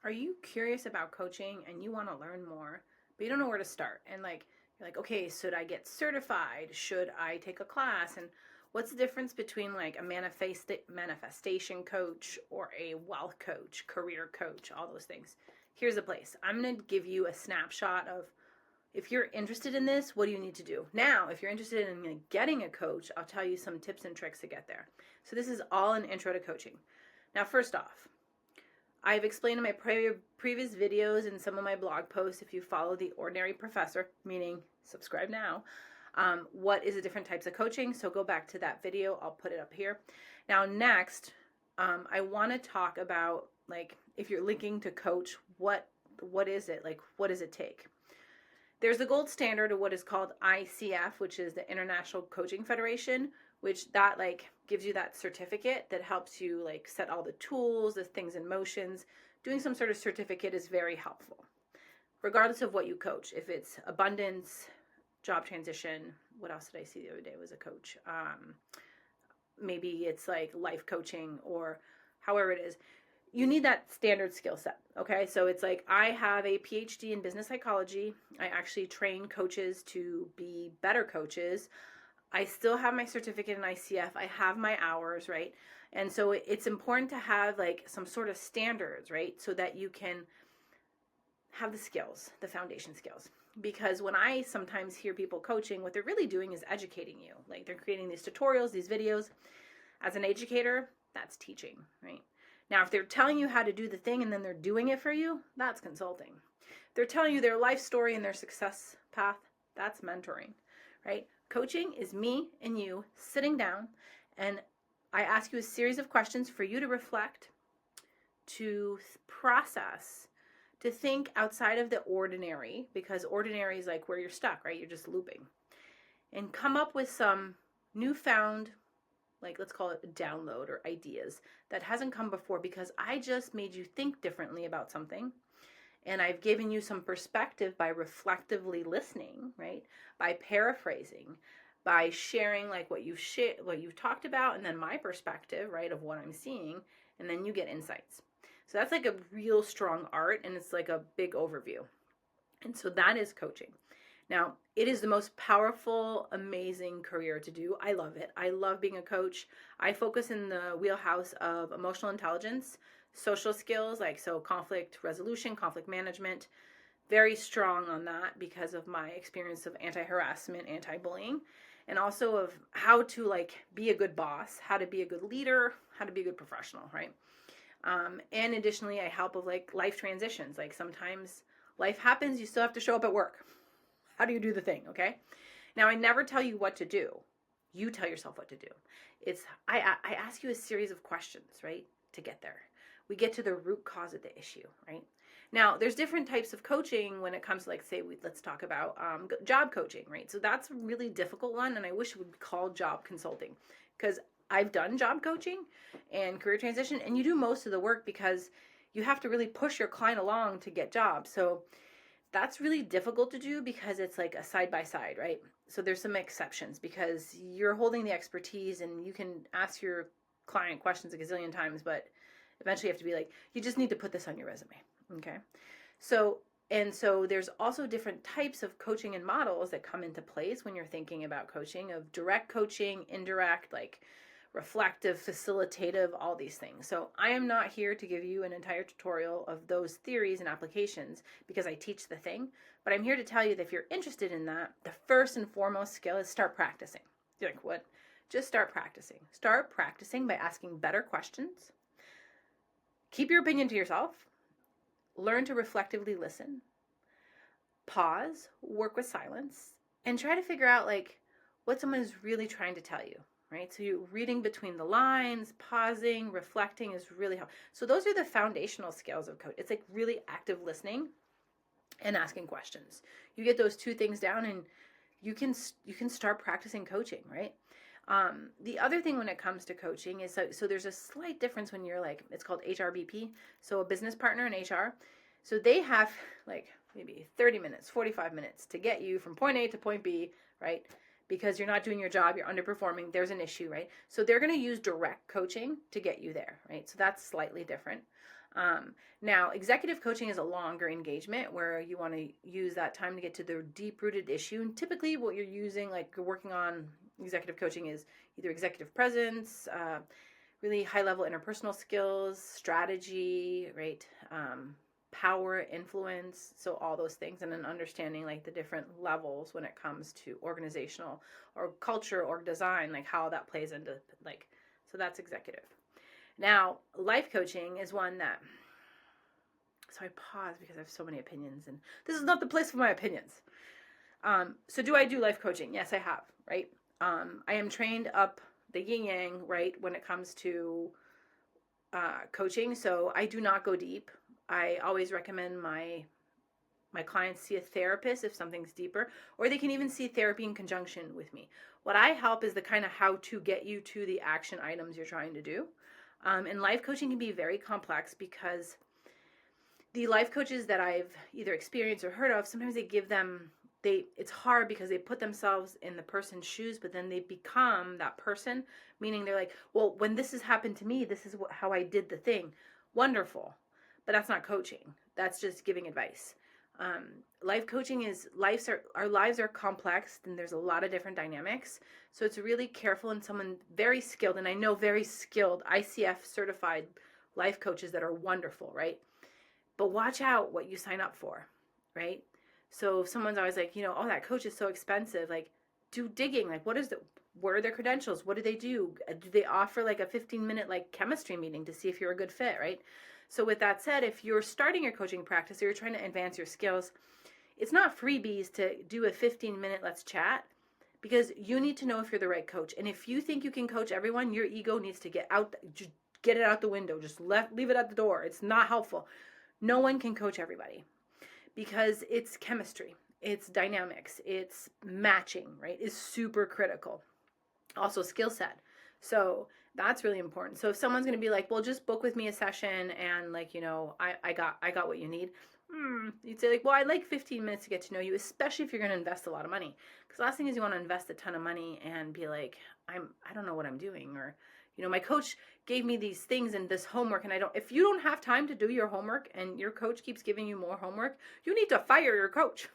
Are you curious about coaching and you want to learn more, but you don't know where to start? And you're like, okay, should I get certified? Should I take a class? And what's the difference between like a manifestation coach or a wealth coach, career coach, all those things? Here's the place. I'm going to give you a snapshot of if you're interested in this, what do you need to do? Now, if you're interested in getting a coach, I'll tell you some tips and tricks to get there. So this is all an intro to coaching. Now, first off, I've explained in my previous videos and some of my blog posts, if you follow The Ordinary Professor, meaning subscribe now, what is the different types of coaching. So go back to that video. I'll put it up here. Now, next, I want to talk about, like, if you're linking to coach, what is it? Like, what does it take? There's the gold standard of what is called ICF, which is the International Coaching Federation, which that like gives you that certificate that helps you like set all the tools, the things in motions. Doing some sort of certificate is very helpful, regardless of what you coach. If it's abundance, job transition, what else did I see the other day was a coach? Maybe it's like life coaching or however it is. You need that standard skill set, okay? So it's like I have a PhD in business psychology. I actually train coaches to be better coaches. I still have my certificate in ICF. I have my hours, right? And so it's important to have like some sort of standards, right? So that you can have the skills, the foundation skills. Because when I sometimes hear people coaching, what they're really doing is educating you. Like they're creating these tutorials, these videos. As an educator, that's teaching, right? Now, if they're telling you how to do the thing and then they're doing it for you, that's consulting. If they're telling you their life story and their success path, that's mentoring, right? Coaching is me and you sitting down, and I ask you a series of questions for you to reflect, to process, to think outside of the ordinary, because ordinary is like where you're stuck, right? You're just looping. And come up with some newfound, like let's call it a download or ideas that hasn't come before, because I just made you think differently about something. And I've given you some perspective by reflectively listening, right? By paraphrasing, by sharing like what you've talked about, and then my perspective, right, of what I'm seeing, and then you get insights. So that's like a real strong art, and it's like a big overview. And so that is coaching. Now, it is the most powerful, amazing career to do. I love it. I love being a coach. I focus in the wheelhouse of emotional intelligence, social skills, like so conflict resolution, conflict management. Very strong on that because of my experience of anti-harassment, anti-bullying, and also of how to like be a good boss, how to be a good leader, how to be a good professional, right? And additionally, I help with like life transitions. Like sometimes life happens, you still have to show up at work. How do you do the thing, okay? Now, I never tell you what to do. You tell yourself what to do. I ask you a series of questions, right, to get there. We get to the root cause of the issue, right? Now, there's different types of coaching when it comes to, like, say, let's talk about job coaching, right? So that's a really difficult one, and I wish it would be called job consulting, because I've done job coaching and career transition, and you do most of the work because you have to really push your client along to get jobs. So that's really difficult to do because it's like a side by side, right? So there's some exceptions because you're holding the expertise and you can ask your client questions a gazillion times, but eventually you have to be like, you just need to put this on your resume, okay? So there's also different types of coaching and models that come into place when you're thinking about coaching, of direct coaching, indirect, like reflective, facilitative, all these things. So I am not here to give you an entire tutorial of those theories and applications because I teach the thing, but I'm here to tell you that if you're interested in that, the first and foremost skill is start practicing. You're like, what? Just start practicing. Start practicing by asking better questions. Keep your opinion to yourself. Learn to reflectively listen. Pause, work with silence, and try to figure out like what someone is really trying to tell you. Right? So you're reading between the lines, pausing, reflecting is really helpful. So those are the foundational skills of coach. It's like really active listening and asking questions. You get those two things down and you can start practicing coaching, right? The other thing when it comes to coaching is so there's a slight difference when you're like, it's called HRBP, so a business partner in HR. So they have like maybe 30 minutes, 45 minutes to get you from point A to point B, right? Because you're not doing your job, you're underperforming, there's an issue, right? So they're going to use direct coaching to get you there, right? So that's slightly different. Now, executive coaching is a longer engagement where you want to use that time to get to the deep-rooted issue. And typically what you're using, like you're working on executive coaching, is either executive presence, really high-level interpersonal skills, strategy, right? Power, influence, so all those things, and then understanding like the different levels when it comes to organizational or culture or design, like how that plays into like, so that's executive. Now, life coaching is one that, so I pause because I have so many opinions, and this is not the place for my opinions. So do I do life coaching? Yes, I have, right? I am trained up the yin yang, right, when it comes to coaching. So I do not go deep. I always recommend my clients see a therapist if something's deeper, or they can even see therapy in conjunction with me. What I help is the kind of how to get you to the action items you're trying to do. And life coaching can be very complex because the life coaches that I've either experienced or heard of, sometimes they give them, it's hard because they put themselves in the person's shoes, but then they become that person, meaning they're like, well, when this has happened to me, this is how I did the thing. Wonderful. But that's not coaching. That's just giving advice. Life coaching is, our lives are complex, and there's a lot of different dynamics. So it's really careful, and someone very skilled, and I know very skilled ICF certified life coaches that are wonderful, right? But watch out what you sign up for, right? So if someone's always like, oh, that coach is so expensive, like do digging, like what are their credentials? What do they do? Do they offer like a 15-minute like chemistry meeting to see if you're a good fit, right? So with that said, if you're starting your coaching practice or you're trying to advance your skills, it's not freebies to do a 15-minute let's chat, because you need to know if you're the right coach. And if you think you can coach everyone, your ego needs to get it out the window. Just leave it at the door. It's not helpful. No one can coach everybody because it's chemistry, it's dynamics, it's matching, right? Is super critical. Also skill set. So that's really important. So if someone's going to be like, well, just book with me a session and like, I got what you need. You'd say like, well, I'd like 15 minutes to get to know you, especially if you're going to invest a lot of money. Because the last thing is you want to invest a ton of money and be like, I don't know what I'm doing, or, my coach gave me these things and this homework, and if you don't have time to do your homework and your coach keeps giving you more homework, you need to fire your coach.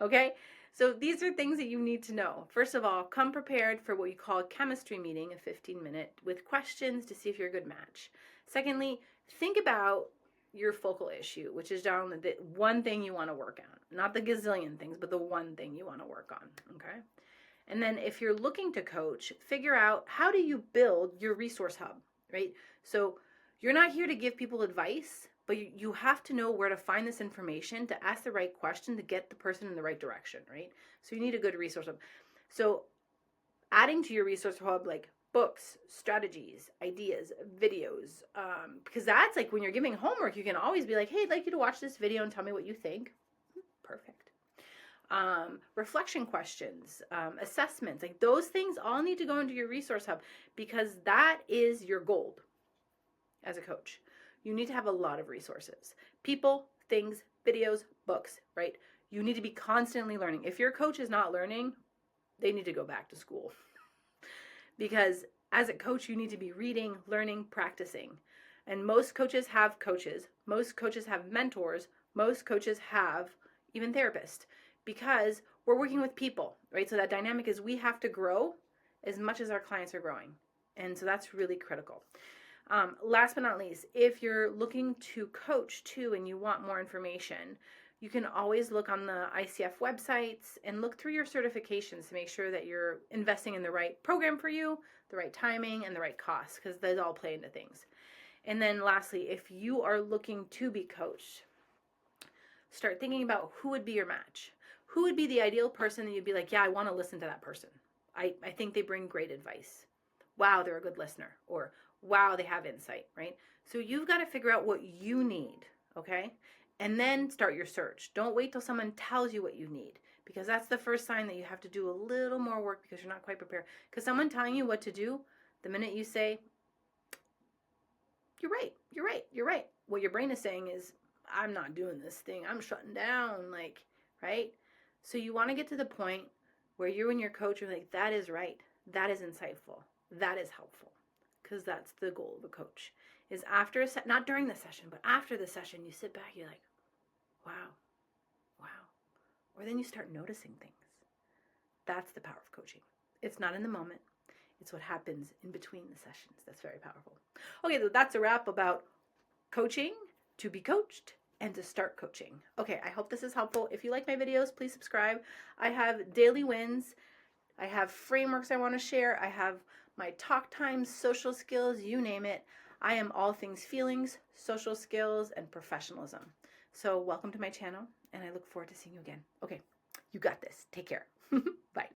Okay? So these are things that you need to know. First of all, come prepared for what you call a chemistry meeting, a 15-minute, with questions to see if you're a good match. Secondly, think about your focal issue, which is down the one thing you want to work on. Not the gazillion things, but the one thing you want to work on. Okay? And then if you're looking to coach, figure out how do you build your resource hub, right? So you're not here to give people advice, but you have to know where to find this information to ask the right question to get the person in the right direction, right? So you need a good resource hub. So adding to your resource hub, like books, strategies, ideas, videos, because that's like when you're giving homework, you can always be like, hey, I'd like you to watch this video and tell me what you think. Perfect. Reflection questions, assessments, like those things all need to go into your resource hub, because that is your gold as a coach. You need to have a lot of resources, people, things, videos, books, right? You need to be constantly learning. If your coach is not learning, they need to go back to school. Because as a coach, you need to be reading, learning, practicing. And most coaches have coaches. Most coaches have mentors. Most coaches have even therapists, because we're working with people, right? So that dynamic is we have to grow as much as our clients are growing. And so that's really critical. Last but not least, if you're looking to coach too and you want more information, you can always look on the ICF websites and look through your certifications to make sure that you're investing in the right program for you, the right timing, and the right cost, because those all play into things. And then lastly, if you are looking to be coached, start thinking about who would be your match. Who would be the ideal person that you'd be like, yeah, I want to listen to that person. I think they bring great advice. Wow, they're a good listener. Or wow, they have insight, right? So you've got to figure out what you need, okay? And then start your search. Don't wait till someone tells you what you need, because that's the first sign that you have to do a little more work because you're not quite prepared. Because someone telling you what to do, the minute you say, you're right, you're right, you're right, what your brain is saying is, I'm not doing this thing. I'm shutting down, like, right? So you want to get to the point where you and your coach are like, that is right. That is insightful. That is helpful. Because that's the goal of a coach. is after a not during the session, but after the session, you sit back, you're like, wow, wow. Or then you start noticing things. That's the power of coaching. It's not in the moment. It's what happens in between the sessions. That's very powerful. Okay, so that's a wrap about coaching, to be coached, and to start coaching. Okay, I hope this is helpful. If you like my videos, please subscribe. I have daily wins. I have frameworks I want to share. I have my talk times, social skills, you name it. I am all things feelings, social skills, and professionalism. So welcome to my channel, and I look forward to seeing you again. Okay, you got this. Take care. Bye.